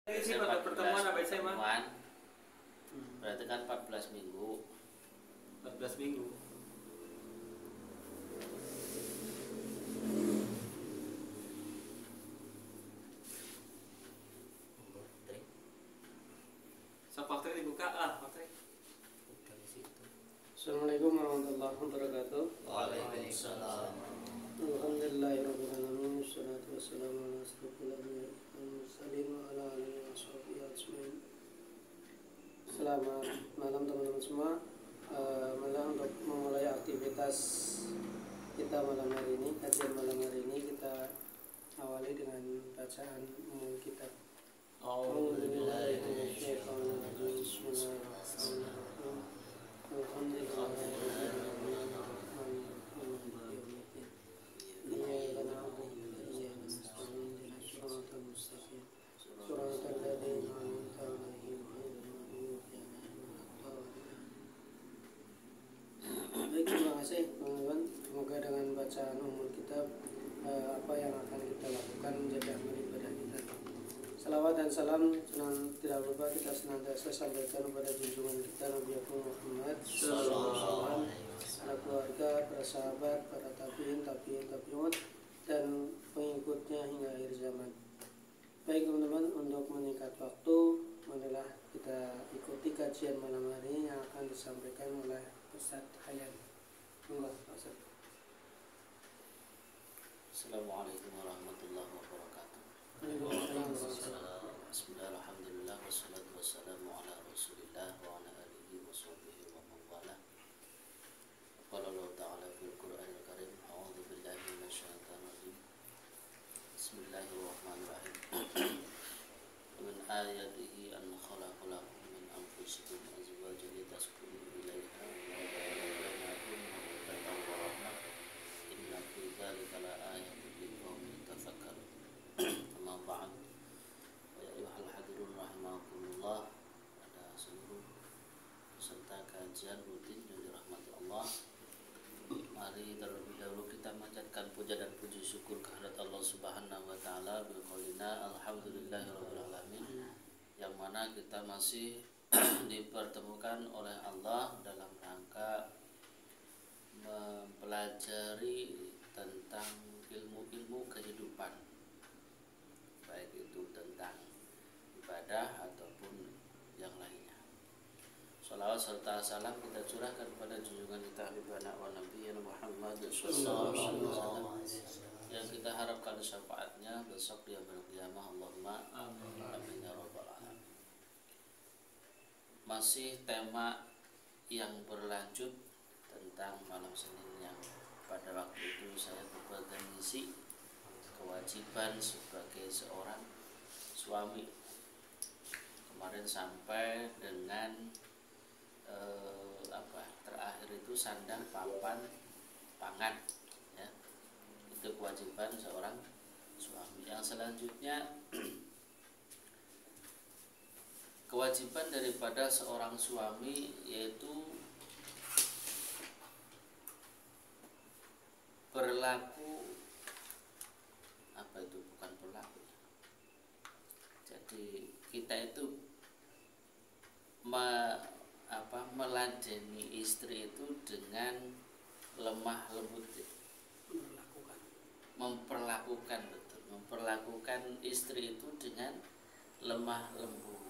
Ini pada pertemuan apa SMA? Berarti kan 14 minggu. 14 minggu. So, faktor dibuka lah, faktor. Assalamualaikum warahmatullahi wabarakatuh. Waalaikumsalam. Alhamdulillahirabbil alamin. Wassalatu wassalamu ala asyrofil anbiya'i wal mursalin wa ala alihi washabihi ajmain. Selamat malam teman-teman semua. Malam untuk memulai aktivitas kita malam hari ini, kajian malam hari ini kita awali dengan bacaan umum kitab. A'udzubillahi minasyaitonir rajim. Bismillahirrahmanirrahim. Baik, terima kasih teman-teman. Semoga dengan bacaan umum kitab apa yang akan kita lakukan menjadi amal ibadah kita. Salawat dan salam tidak lupa kita senantiasa sampaikan kepada junjungan kita Nabi Muhammad SAW, para keluarga, para sahabat, para tabiin, dan pengikutnya hingga akhir zaman. Baik teman-teman, untuk meningkat waktu, marilah kita ikuti kajian malam hari ini yang akan disampaikan oleh Ustaz Hayyan. Assalamualaikum warahmatullahi wabarakatuh. Bismillahirrahmanirrahim. Wassalatu wassalamu ala Rasulillah wa ala alihi wa sahbihi wa man wala. Qala Allah Ta'ala fil Qur'anil Karim, a'udzu billahi minasyaitonir rajim. Bismillahirrahmanirrahim. Min ayatihi an khalaqa lakum min anfusikum azwajan litaskunu ilaiha wa ja'ala bainakum mawaddatan wa rahmah. Inna fi dzalika la ayatin liqaumin yatafakkarun. Amma ba'd. Ya ayyuhal hadirun rahimakumullah, pada seluruh peserta kajian rutin yang dirahmati Allah, mari terlebih dahulu kita manjatkan puja dan puji syukur kehadirat Allah Subhanahu wa taala bil qaulina alhamdulillahirabbil alamin, yang mana kita masih dipertemukan oleh Allah dalam rangka mempelajari tentang ilmu-ilmu kehidupan, baik itu tentang ibadah ataupun yang lainnya. Salawat serta salam kita curahkan kepada junjungan kita Habibana wa Nabiyana Muhammad sallallahu alaihi wasallam, yang kita harapkan syafaatnya besok di yaumil qiyamah. Allahumma amin ya rabbal alamin. Masih tema yang berlanjut tentang malam Senin yang pada waktu itu saya berpegang misi kewajiban sebagai seorang suami. Kemarin sampai dengan terakhir itu sandang, papan, pangan, ya. Itu kewajiban seorang suami. Yang selanjutnya kewajiban daripada seorang suami yaitu berlaku bukan berlaku. Jadi kita itu meladeni istri itu dengan lemah lembut, memperlakukan istri itu dengan lemah lembut.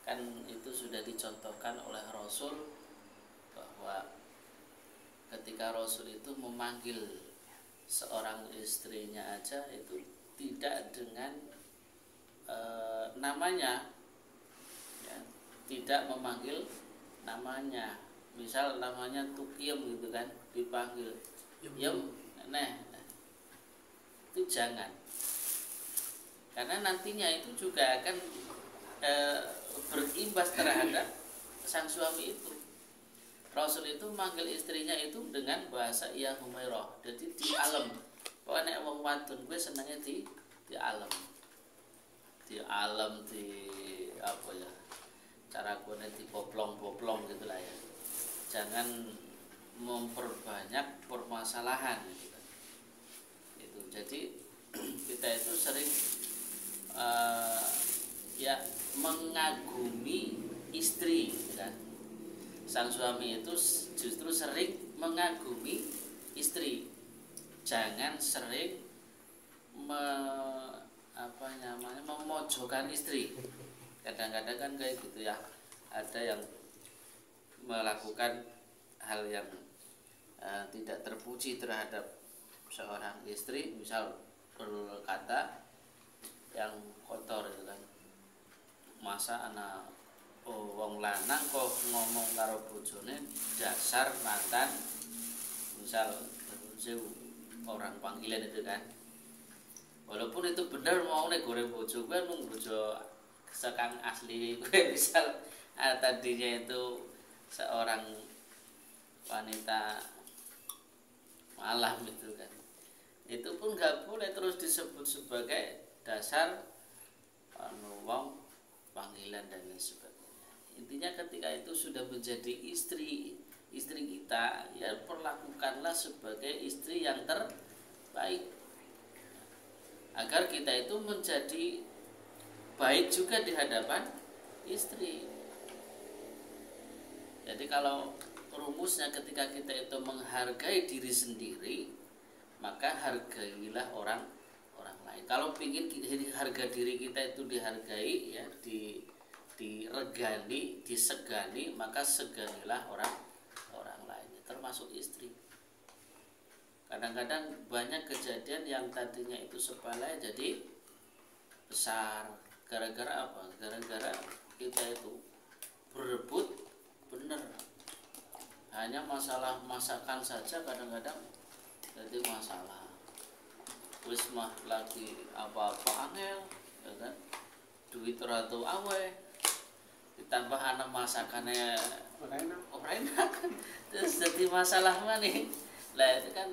Kan itu sudah dicontohkan oleh Rasul, bahwa ketika Rasul itu memanggil seorang istrinya aja itu tidak dengan namanya, ya, tidak memanggil namanya. Misal namanya Tukiem gitu kan, dipanggil Yem, itu jangan, karena nantinya itu juga akan berimbas terhadap sang suami itu. Rasul itu manggil istrinya itu dengan bahasa ya Humairah, jadi di alam. Pokoknya wong wadon gue senangnya di alam, di apa ya, cara gue di poplong gitulah ya. Jangan memperbanyak permasalahan gitu. Itu jadi kita itu sering mengagumi istri, gitu kan. Sang suami itu justru sering mengagumi istri, jangan sering memojokkan istri. Kadang-kadang kan kayak gitu ya, ada yang melakukan hal yang tidak terpuji terhadap seorang istri, misal berkata yang kotor itu kan, masa anak wong lanang kok ngomong karo bojone dasar mantan, misal orang panggilan itu kan, walaupun itu benar mau nih goreng bojo kan bojo sekang asli misal tadinya itu seorang wanita malam itu kan, itu pun nggak boleh terus disebut sebagai dasar wong panggilan dan lain sebagainya. Intinya ketika itu sudah menjadi istri kita, ya perlakukanlah sebagai istri yang terbaik, agar kita itu menjadi baik juga di hadapan istri. Jadi kalau rumusnya ketika kita itu menghargai diri sendiri, maka hargailah orang lain. Kalau ingin harga diri kita itu dihargai, ya, diregani, disegani, maka seganilah orang lain, termasuk istri. Kadang-kadang banyak kejadian yang tadinya itu sepele jadi besar. Gara-gara apa? Gara-gara kita itu berebut benar. Hanya masalah masakan saja kadang-kadang jadi masalah. Wis mah lagi apa-apa angel, ya kan? Duit ratu awe, ditambah anak masakannya orang enak, terus jadi masalah mana? Lah itu kan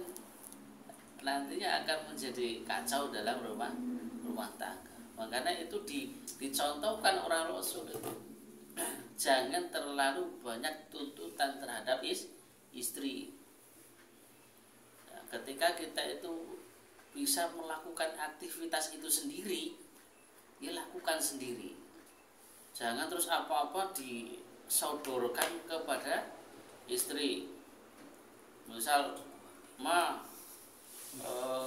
nantinya akan menjadi kacau dalam rumah tangga. Makanya itu dicontohkan orang Rasul itu. Jangan terlalu banyak tuntutan terhadap istri. Ya, ketika kita itu bisa melakukan aktivitas itu sendiri, ya lakukan sendiri. Jangan terus apa-apa disodorkan kepada istri. Misal,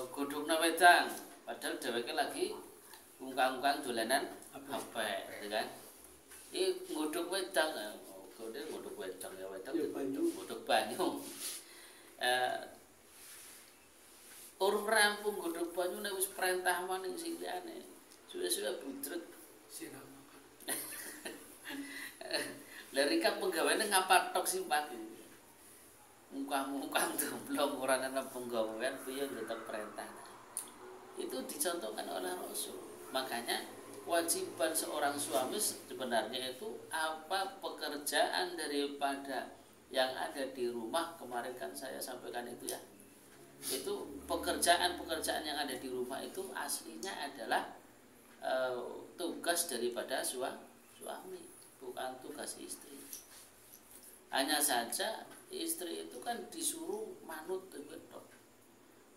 godhogna wedang, padahal dheweke lagi ungkang-ungkang dolanan HP, gitu kan. Godhog wedang, godhog wedang ya wedang, godhog banyu. Urung rampung godhog banyu nek wis perintah maning sing liyane. Suwe-suwe budreg. Lah rika penggaweane ngapatok simpak. Mungkang-mungkang domblong ora ana penggawean piye tetep perintah. Itu dicontohkan oleh Rasul. Makanya kewajiban seorang suami sebenarnya itu apa pekerjaan daripada yang ada di rumah. Kemarin kan saya sampaikan itu ya, itu pekerjaan yang ada di rumah itu aslinya adalah tugas daripada suami, bukan tugas istri. Hanya saja istri itu kan disuruh manut betul.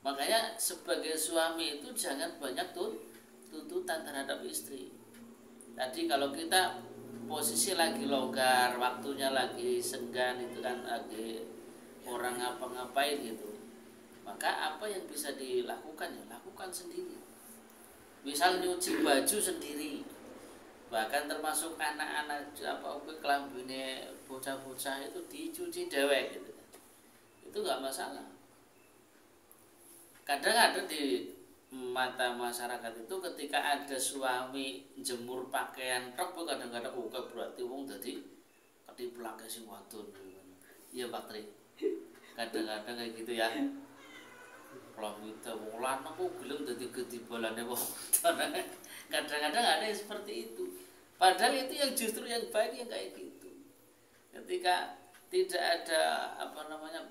Makanya sebagai suami itu jangan banyak tuntutan terhadap istri. Tadi kalau kita posisi lagi longgar, waktunya lagi senggan, itu kan lagi orang ngapa-ngapain gitu, maka apa yang bisa dilakukan ya lakukan sendiri. Misal nyuci baju sendiri, bahkan termasuk anak-anak kelambine bocah-bocah itu dicuci dewek gitu. Itu nggak masalah. Kadang ada di mata masyarakat itu ketika ada suami jemur pakaian truk, kadang-kadang berarti wong dadi ketiplake sing wadon. Iya Pak Tri. Kadang-kadang kayak gitu ya. Kalau kita wong lanang kok gelem dadi gedibalane wong wadon. Kadang-kadang ada yang seperti itu. Padahal itu yang justru yang baik yang kayak gitu. Ketika tidak ada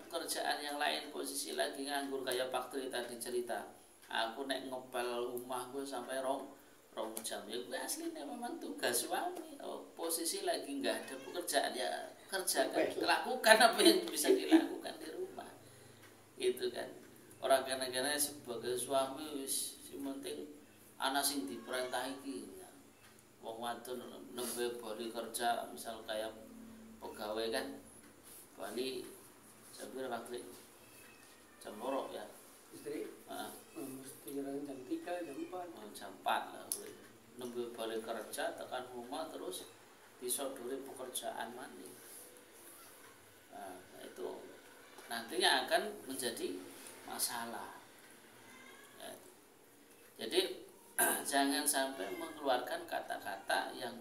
pekerjaan yang lain, posisi lagi nganggur kayak Pak Tri tadi cerita, aku nek ngepel rumah gue sampai rong jam, ya gue aslinya memang tugas suami. Posisi lagi nggak ada pekerjaan, ya kerjakan, lakukan apa yang bisa dilakukan di rumah, itu kan. Orang kadang-kadang sebagai suami wis sing penting anak sing diperintah iki, wong wadon nembe bali kerja misal kayak pegawai kan bali sambil waktu jam 2 ya Istri mesti jalan jam 3, jam 4. jam 4 lah nembe bali kerja tekan rumah terus disodori pekerjaan mandi. Nah, itu nantinya akan menjadi masalah ya. Jadi jangan sampai mengeluarkan kata-kata yang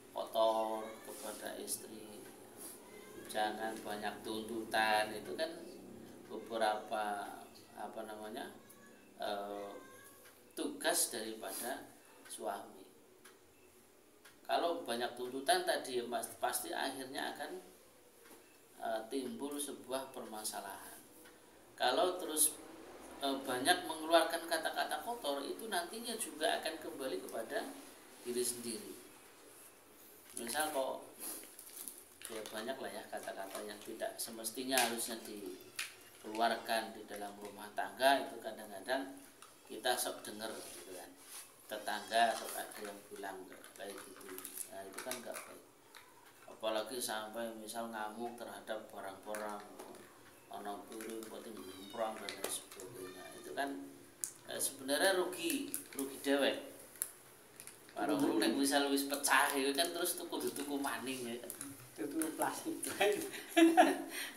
kotor kepada istri, jangan banyak tuntutan. Itu kan beberapa tugas daripada suami. Kalau banyak tuntutan tadi pasti akhirnya akan timbul sebuah permasalahan. Kalau terus banyak mengeluarkan kata-kata kotor, itu nantinya juga akan kembali kepada diri sendiri. Misal kok ya banyak lah ya kata-kata yang tidak semestinya harusnya dikeluarkan di dalam rumah tangga. Itu kadang-kadang kita sok dengar gitu kan, tetangga sok ada yang bilang kayak gitu. Nah itu kan gak baik, apalagi sampai misal ngamuk terhadap barang-barang ana piring penting perang dan lain sebagainya. Itu kan sebenarnya rugi dewek. Barang nek misal wis pecah itu kan terus tuku maning ya. Itu plastik.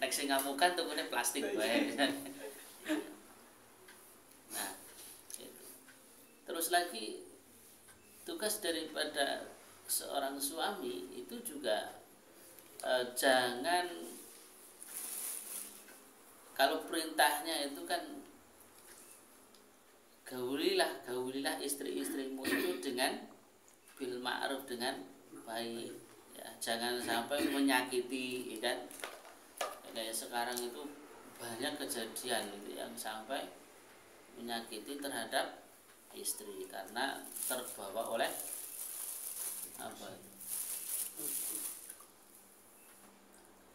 Nek sing ngamukan tukune plastik bae. Nah, itu. Terus lagi tugas daripada seorang suami itu juga jangan, kalau perintahnya itu kan gaulilah istri-istrimu itu dengan bil ma'ruf, dengan baik ya, jangan sampai menyakiti ya kan. Kayak sekarang itu banyak kejadian itu yang sampai menyakiti terhadap istri karena terbawa oleh apa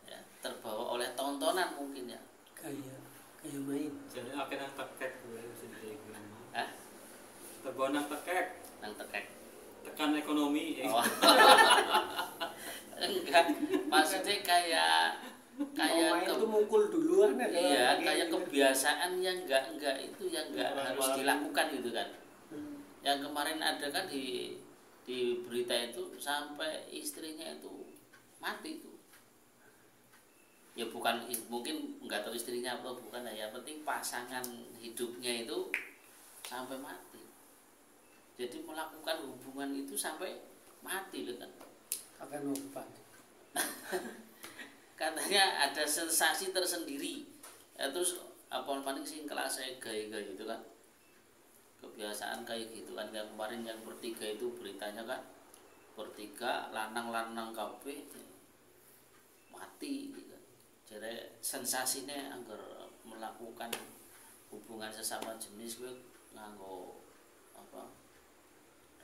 ya, terbawa oleh tontonan mungkin ya, kayak main. Jadi akhirnya tekek gue bisa dibilang. Hah? Terbawa nang tekek, nang tekek. tekan ekonomi. Oh. Enggak, maksudnya kayak main itu mukul duluan ya. Iya, kayak kebiasaan yang enggak itu yang enggak harus dilakukan gitu kan. Yang kemarin ada kan di berita itu sampai istrinya itu mati itu. Ya bukan, mungkin enggak tahu istrinya apa bukan ya, yang penting pasangan hidupnya itu sampai mati. Jadi melakukan hubungan itu sampai mati loh kan. Akan obat. Katanya ada sensasi tersendiri. Ya, terus apa paling sing kelas saya gaya gitu kan. Kebiasaan kayak gitu kan, yang kemarin yang bertiga itu beritanya kan, bertiga lanang kabeh mati gitu. Jadi sensasinya anggar melakukan hubungan sesama jenis gue nganggo apa,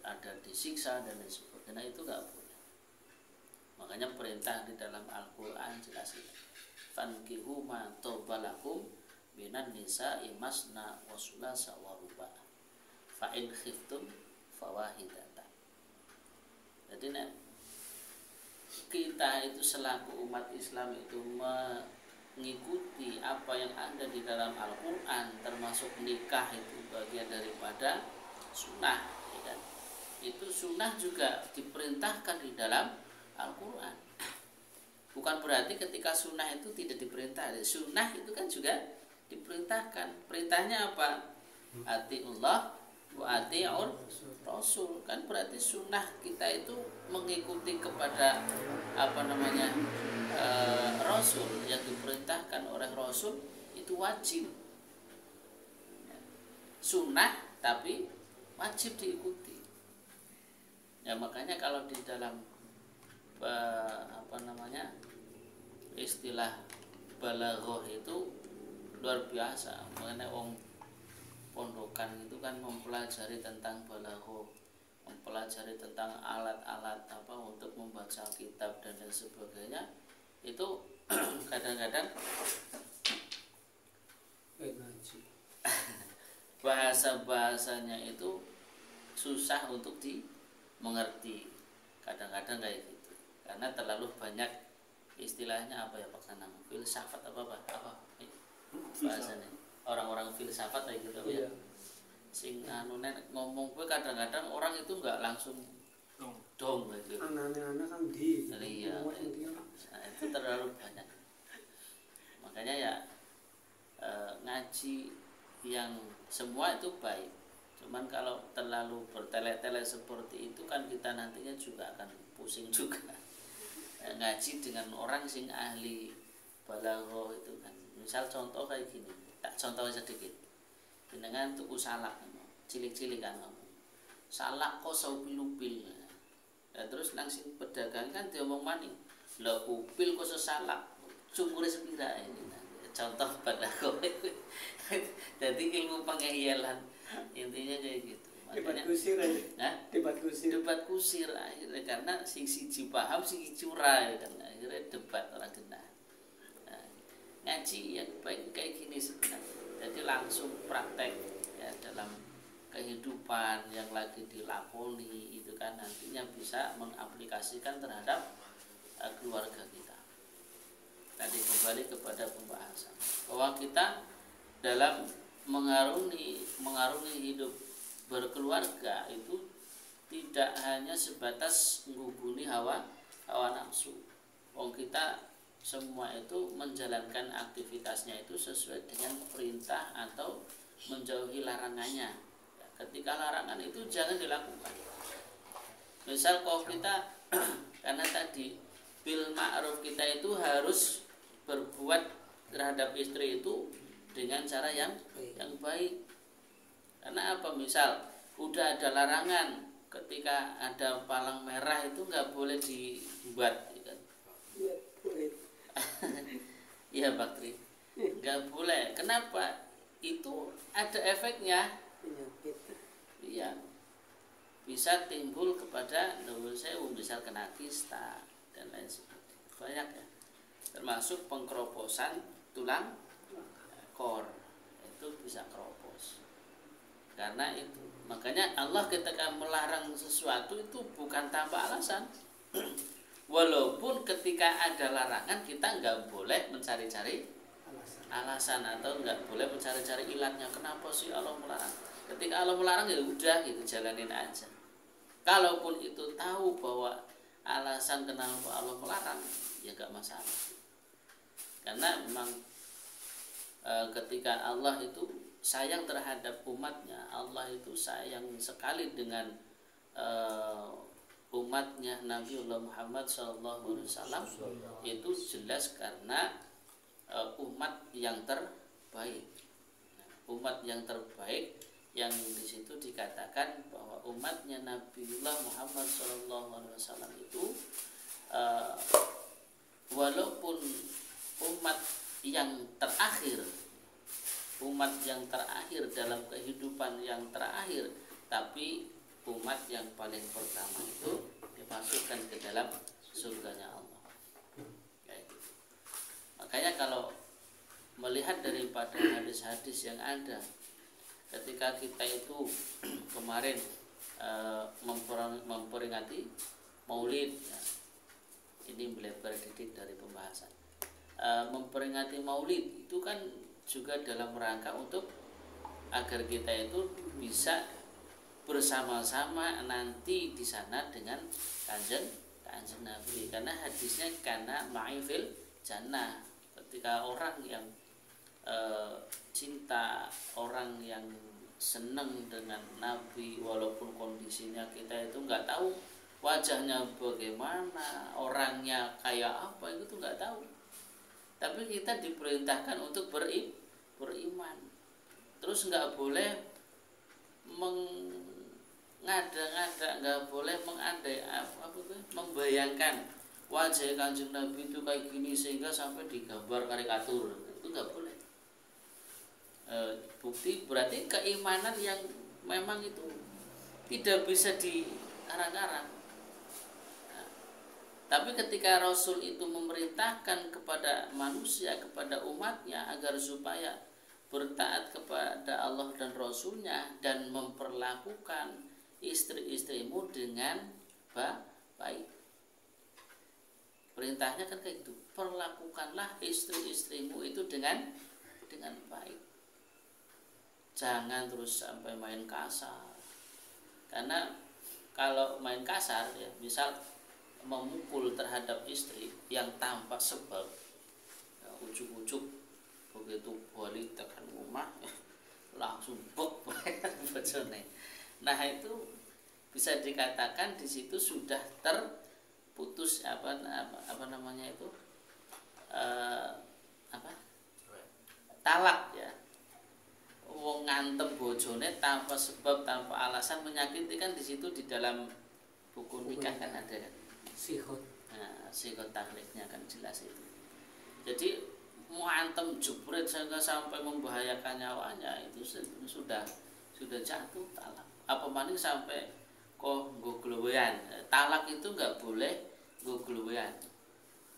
ada disiksa dan lain sebagainya, itu gak boleh. Makanya perintah di dalam Al-Quran jelas ini, fankihu ma tobalakum minan nisa imasna wasulasa waruba fa'in khiftum fawahidatan. Jadi kita itu selaku umat Islam itu mengikuti apa yang ada di dalam Al-Quran, termasuk nikah itu bagian daripada sunnah ya kan? Itu sunnah juga diperintahkan di dalam Al-Quran. Bukan berarti ketika sunnah itu tidak diperintah. Sunnah itu kan juga diperintahkan. Perintahnya apa? Atiullah wa atiur Rasul. Kan berarti sunnah kita itu mengikuti kepada Rasul, yang diperintahkan oleh Rasul itu wajib. Sunnah tapi wajib diikuti. Ya makanya kalau di dalam istilah balaghah itu luar biasa. Makanya pondokan itu kan mempelajari tentang balaghah, mempelajari tentang alat-alat apa untuk membaca kitab dan lain sebagainya. Itu kadang-kadang bahasa-bahasanya itu susah untuk dimengerti. kadang-kadang kayak gitu, karena terlalu banyak istilahnya apa ya Pak Sanam, filsafat apa bahasanya orang-orang filsafat kayak gitu ya, sing anu nek ngomong gue kadang-kadang orang itu nggak langsung dong gitu. Anak-anak kan di Iya, nah, itu terlalu banyak. Makanya ya ngaji yang semua itu baik. Cuman kalau terlalu bertele-tele seperti itu kan kita nantinya juga akan pusing juga. Ngaji dengan orang sing ahli balaghah itu kan. Misal contoh kayak gini, tak contohnya sedikit. Jenengan tuku salak cilik-cilik kan ngomong. Salak kok saupil-upil. Ya, terus nang sing pedagang kan diomong maning. Lah upil kok sesalak. Cungkure sepira ini. Contoh balaghah. Jadi ilmu penghialan intinya kayak gitu. Debat kusir aja. Debat kusir akhirnya karena sing siji paham sing siji ora kan akhirnya debat orang kena. Nah, ngaji yang baik kayak gini sebenarnya. Jadi langsung praktek ya dalam kehidupan yang lagi dilakoni itu kan nantinya bisa mengaplikasikan terhadap keluarga kita. Tadi kembali kepada pembahasan bahwa kita dalam mengarungi hidup berkeluarga itu tidak hanya sebatas mengguguni hawa nafsu. Kita semua itu menjalankan aktivitasnya itu sesuai dengan perintah atau menjauhi larangannya. Ketika larangan itu jangan dilakukan. Misal kalau kita karena tadi bil ma'ruf kita itu harus berbuat terhadap istri itu dengan cara yang baik. Karena apa? Misal udah ada larangan ketika ada palang merah itu nggak boleh dibuat, kan? Iya Pak Tri, nggak boleh. Kenapa? Itu ada efeknya. Iya, bisa timbul kepada misal kena kista dan lain sebagainya. Banyak ya, termasuk pengkeroposan tulang kor itu bisa keropos. Karena itu makanya Allah ketika melarang sesuatu itu bukan tanpa alasan. Walaupun ketika ada larangan kita nggak boleh mencari-cari alasan atau nggak boleh mencari-cari ilatnya kenapa sih Allah melarang. Ketika Allah melarang ya udah gitu jalanin aja. Kalaupun itu tahu bahwa alasan kenapa Allah melarang ya nggak masalah. Karena memang ketika Allah itu sayang terhadap umatnya, Allah itu sayang sekali dengan umatnya Nabiullah Muhammad SAW itu jelas karena umat yang terbaik. Umat yang terbaik yang di situ dikatakan bahwa umatnya Nabiullah Muhammad SAW itu walaupun umat yang terakhir dalam kehidupan yang terakhir, tapi umat yang paling pertama itu dimasukkan ke dalam surganya Allah. Kayak gitu. Makanya kalau melihat daripada hadis-hadis yang ada, ketika kita itu kemarin memperingati Maulid, ya, ini melebar dikit dari pembahasan. Memperingati Maulid itu kan juga dalam rangka untuk agar kita itu bisa bersama-sama nanti di sana dengan kanjeng Nabi, karena hadisnya karena ma'ifil jannah, ketika orang yang cinta, orang yang senang dengan Nabi walaupun kondisinya kita itu nggak tahu wajahnya bagaimana, orangnya kayak apa, itu nggak tahu, tapi kita diperintahkan untuk beriman. Terus nggak boleh mengada-ngada, nggak boleh membayangkan wajah kanjeng Nabi itu kayak gini sehingga sampai digambar karikatur, itu nggak boleh. Bukti berarti keimanan yang memang itu tidak bisa diarang-arang. Tapi ketika Rasul itu memerintahkan kepada manusia, kepada umatnya agar supaya bertaat kepada Allah dan Rasulnya dan memperlakukan istri-istrimu dengan baik. Perintahnya kan kayak gitu, perlakukanlah istri-istrimu itu dengan baik. Jangan terus sampai main kasar. Karena kalau main kasar ya, misal memukul terhadap istri yang tanpa sebab, ya, ujuk-ujuk begitu balik tekan rumah langsung bek bojone. Nah itu bisa dikatakan di situ sudah terputus apa namanya itu talak ya. Wong ngantem bojone tanpa sebab, tanpa alasan, menyakiti kan di situ di dalam buku nikah kan ada kan. Sihot. Nah, sihot taklifnya kan jelas itu. Jadi mau antem jupret sampai membahayakan nyawanya itu sudah jatuh talak. Apa maning sampai kok nggo glewean. Talak itu enggak boleh nggo glewean.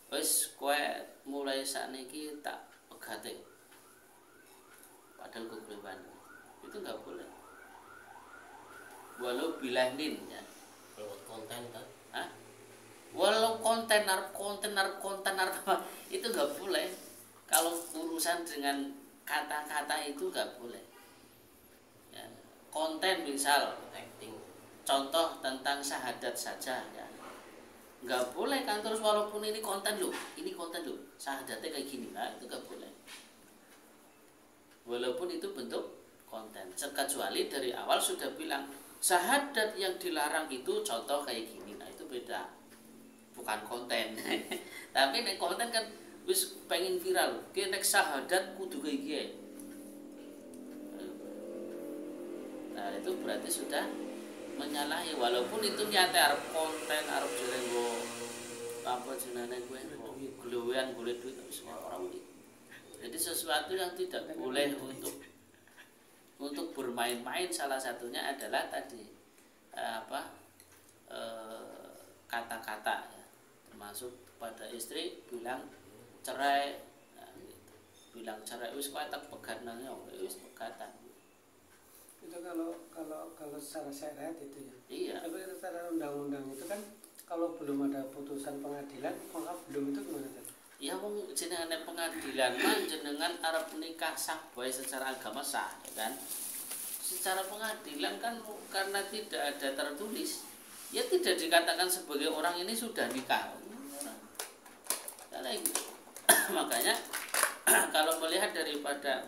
Wis kowe mulai sakniki tak pegate. Padahal glewean. Itu enggak boleh. Walau bilahin ya. Kalau konten kan? Hah? Walau kontener itu enggak boleh. Kalau urusan dengan kata-kata itu nggak boleh. Ya, konten misal acting, contoh tentang syahadat saja ya, nggak boleh kan terus walaupun ini konten loh, syahadatnya kayak gini, nah itu nggak boleh. Walaupun itu bentuk konten, kecuali dari awal sudah bilang syahadat yang dilarang itu contoh kayak gini, nah itu beda, bukan konten. Tapi nek konten kan wis pengen viral, ki nek syahadat kudu kayak gini. Nah itu berarti sudah menyalahi, walaupun itu nyata arep konten, arep jenenggo apa jenenge gue glewean golek duit wis ora boleh. Jadi sesuatu yang tidak boleh untuk bermain-main, salah satunya adalah tadi kata-kata ya, termasuk pada istri bilang cerai, nah, gitu. Bilang cerai wis kowe tak pegat nang yo wis pegatan. Itu kalau secara syariat itu ya. Iya. Tapi secara undang-undang itu kan kalau belum ada putusan pengadilan maka belum itu gimana kan? Ya wong jenengan pengadilan mah jenengan arep nikah sah bae secara agama sah ya kan. Secara pengadilan kan karena tidak ada tertulis, ya tidak dikatakan sebagai orang ini sudah nikah. Karena itu. Makanya kalau melihat daripada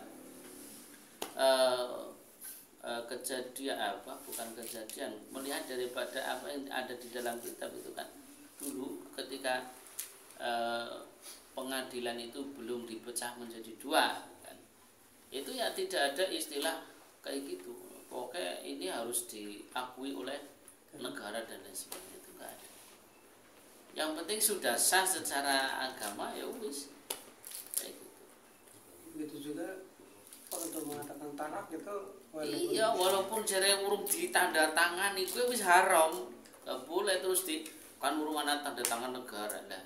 melihat daripada apa yang ada di dalam kitab itu kan, dulu ketika pengadilan itu belum dipecah menjadi dua kan, itu ya tidak ada istilah kayak gitu, pokoknya ini harus diakui oleh negara dan lain sebagainya, itu enggak ada. Yang penting sudah sah secara agama ya wis. Kayak gitu. Begitu juga untuk mengatakan talak itu iya, walaupun jare urung ditanda tangan itu wis haram. Enggak boleh terus kan urung ana tanda tangan negara lah.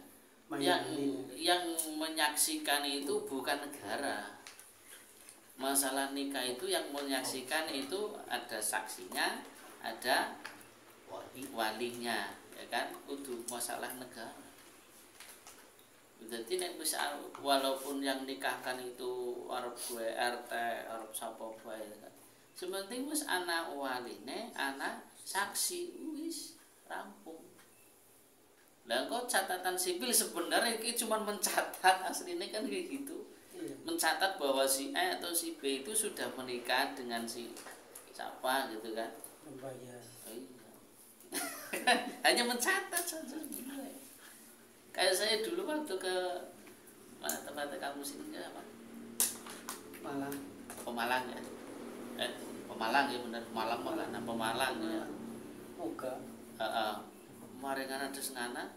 Yang menyaksikan itu bukan negara. Masalah nikah itu yang menyaksikan itu ada saksinya, ada walinya. Ya kan, kudu masalah negara. Jadi nek misal walaupun yang nikahkan itu arep gue RT, arep sapa bae kan. Sementing wis ana waline, ana saksi, wis rampung. Lah kok catatan sipil sebenarnya iki cuma mencatat, aslinya kan kayak gitu. Iya. Mencatat bahwa si A atau si B itu sudah menikah dengan si siapa gitu kan. membayar. Hanya mencatat saja. Kayak saya dulu waktu ke mana tempatnya kamu sini apa? Malang. Pemalang ya. Pemalang ya benar, Pemalang ya. Moga. Mari ngana terus ngana.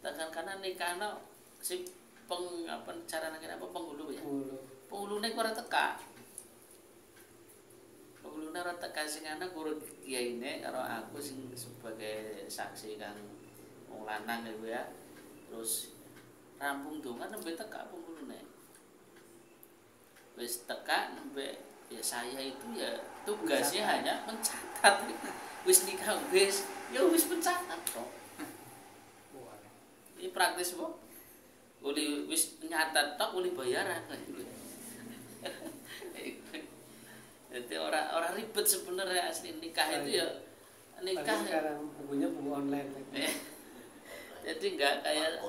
Tekan kana nikahna si cara nang apa penghulu ya. Penghulune ora teka. Penghulune ora teka sing ana guru kiyaine karo aku sing sebagai saksi kang wong lanang ya. Terus rampung dongan nembe teka penghulune. Wis teka nembe ya saya itu ya tugasnya hanya mencatat. Wis nikah wis ya wis mencatat kok. praktis po. Uli wis nyata tok uli bayaran. Jadi orang ribet sebenarnya asli nikah itu ya nikah. Sekarang bukunya buku online. Jadi nggak kayak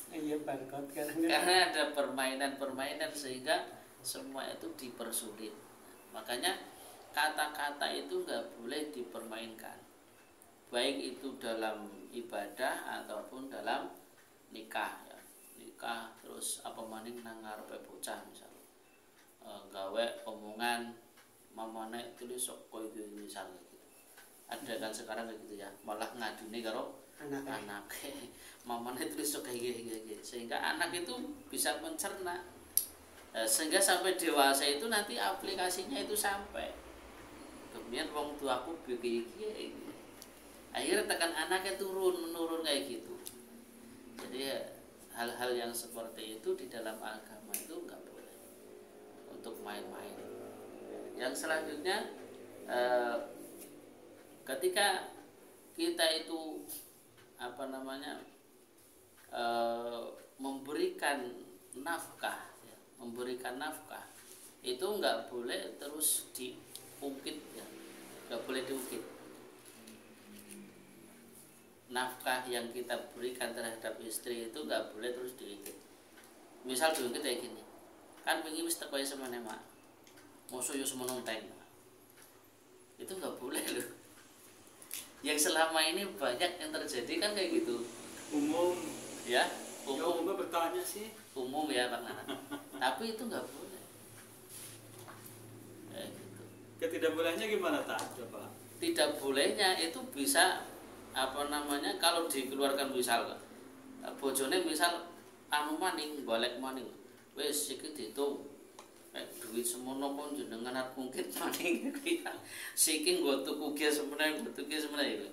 Iya barcode karena ada permainan-permainan sehingga semua itu dipersulit. Makanya kata-kata itu nggak boleh dipermainkan, baik itu dalam ibadah ataupun dalam nikah ya. Nikah terus apa maning nang ngarepe bocah misal gawe omongan mamane tulis sok koyo gitu misalnya gitu. Ada kan sekarang kayak gitu ya, malah ngadune karo anak mamane tulis sok kayak gitu sehingga anak itu bisa mencerna. Sehingga sampai dewasa itu nanti aplikasinya itu sampai kemudian wong tuaku begini akhirnya tekan anaknya menurun kayak gitu. Jadi hal-hal yang seperti itu di dalam agama itu nggak boleh untuk main-main. Yang selanjutnya ketika kita itu memberikan nafkah itu nggak boleh terus diungkit ya, nggak boleh diungkit. Nafkah yang kita berikan terhadap istri itu nggak boleh terus diungkit. Misal diungkit kayak gini, kan pengen wis teko semene mak, musuh yo semono enteng, itu nggak boleh loh. Yang selama ini banyak yang terjadi kan kayak gitu. Umum. Ya, Umumnya bertanya sih. Umum ya Pak Nana. Tapi itu nggak boleh. Gitu. Tidak bolehnya gimana tak? Coba. Tidak bolehnya itu bisa kalau dikeluarkan misal bojone misal anu maning balik maning wis iki diitung duit semono kon jenengan arep mungkin maning siki nggo tuku ge semene itu.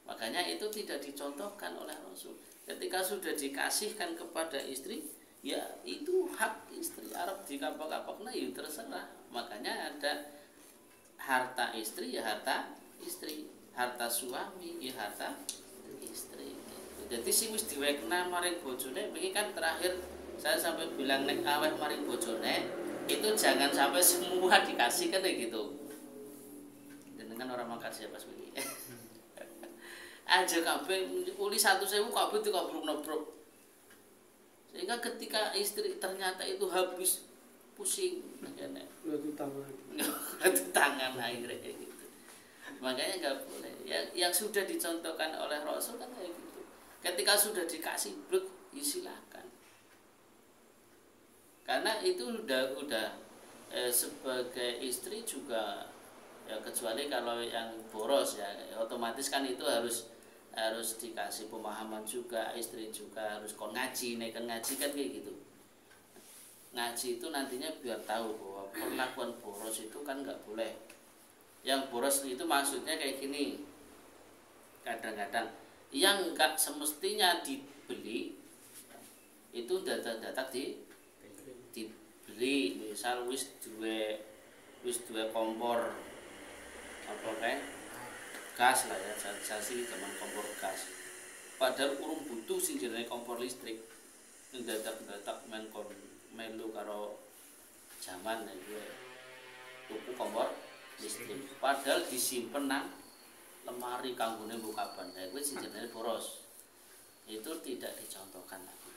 Makanya itu tidak dicontohkan oleh Rasul. Ketika sudah dikasihkan kepada istri, ya itu hak istri. Arep dikapak-kapakna ya terserah. Makanya ada harta istri ya harta istri, harta suami ya harta istri. Jadi sing wis diwekna maring bojone iki kan terakhir saya sampai bilang nek awet maring bojone itu jangan sampai semua dikasih kan kayak gitu. Dengan orang makasih pas begini. Aja kabeh uli 1.000 kabeh dikabruk-nabruk. Sehingga ketika istri ternyata itu habis pusing ngene. Lutut tangan akhirnya kayak gitu. Makanya enggak boleh. Yang sudah dicontohkan oleh Rasul kan kayak gitu. Ketika sudah dikasih bluk, ya silakan. Karena itu udah sebagai istri juga ya kecuali kalau yang boros ya otomatis kan itu harus dikasih pemahaman juga, istri juga harus ngaji, kan ngaji kan kayak gitu. Ngaji itu nantinya biar tahu bahwa perlakuan boros itu kan nggak boleh. Yang boros itu maksudnya kayak gini, kadang-kadang yang nggak semestinya dibeli itu dadak dibeli. Misal wis duwe kompor apa kayak gas lah ya, saya sih zaman kompor gas. Padahal urung butuh sing jenenge kompor listrik. Dadak melu karo zaman iki tuku kompor listrik. Padahal disimpen nang lemari kanggone bukaban. Nah, kuwi sing jenenge boros. Itu tidak dicontohkan lagi.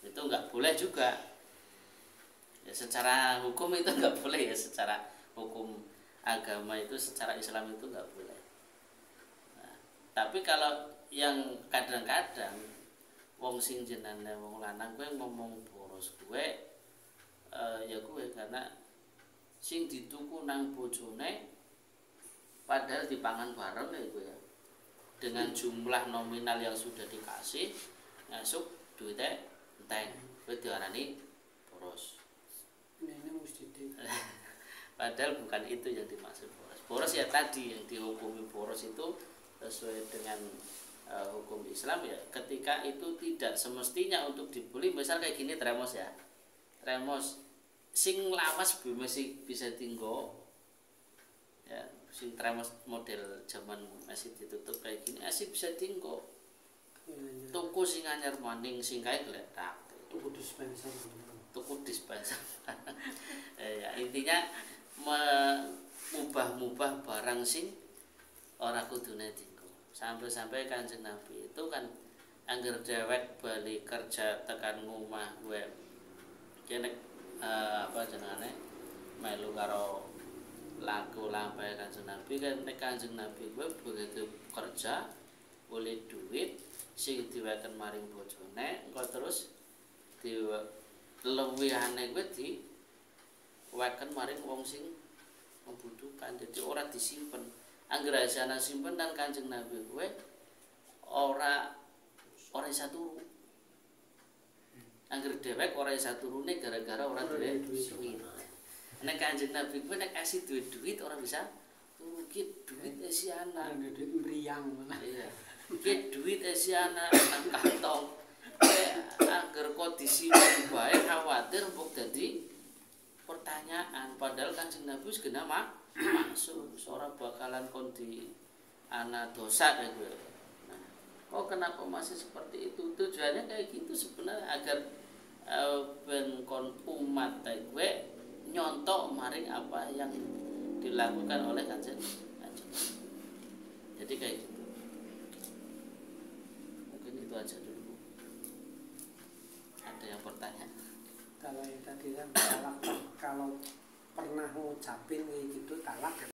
Itu enggak boleh juga. Ya secara hukum itu enggak boleh ya, secara hukum agama itu secara Islam itu enggak boleh. Nah, tapi kalau yang kadang-kadang wong sing jenenge wong lanang kowe ngomong boros kowe ya kowe karena sing dituku nang bojone padahal dipangan bareng ya kowe ya. Dengan jumlah nominal yang sudah dikasih masuk duitnya enteng kowe diarani boros. Ini mesti Padahal bukan itu yang dimaksud boros. Boros ya tadi yang dihukumi boros itu sesuai dengan hukum Islam ya. Ketika itu tidak semestinya untuk dibeli, misal kayak gini tremos ya. Tremos sing lawas masih bisa tinggo. Ya, sing tremos model zaman masih ditutup kayak gini masih bisa tinggo. tuku sing anyar maning sing kae gletak. Tuku dispenser. Tuku dispenser. Ya, intinya mengubah-ubah barang sing ora kudune dienggo. Sampai-sampai Kanjeng Nabi itu kan angger dewek bali kerja tekan ngomah gue kene apa jenenge melu karo laku lampai Kanjeng Nabi kan nek Kanjeng Nabi gue begitu kerja boleh duit sing diweken maring bojone engko terus luwihane gue diweken maring wong sing membutuhkan. Jadi ora disimpen. Angger asana simpen dan Kanjeng Nabi gue ora isa turu. Angger dhewek ora isa turune gara-gara ora duwe duit. Nek Kanjeng Nabi gue nek asih duwe duit ora bisa turu ki duit isi anak. Duit mriyang malah. Iya. Ki duit isi anak nang kantong. Angger kondisi bae khawatir mbok dadi pertanyaan padahal Kanjeng Nabi wis kena masuk ora bakalan kondi ana dosa kayak gue. Nah, kok kenapa masih seperti itu? Tujuannya kayak gitu sebenarnya agar ben kon umat gue nyontok maring apa yang dilakukan oleh Kanjeng. Jadi kayak gitu. Mungkin itu aja dulu. Ada yang bertanya? Kalau yang tadi kan talak, kalau pernah ngucapin kayak gitu talak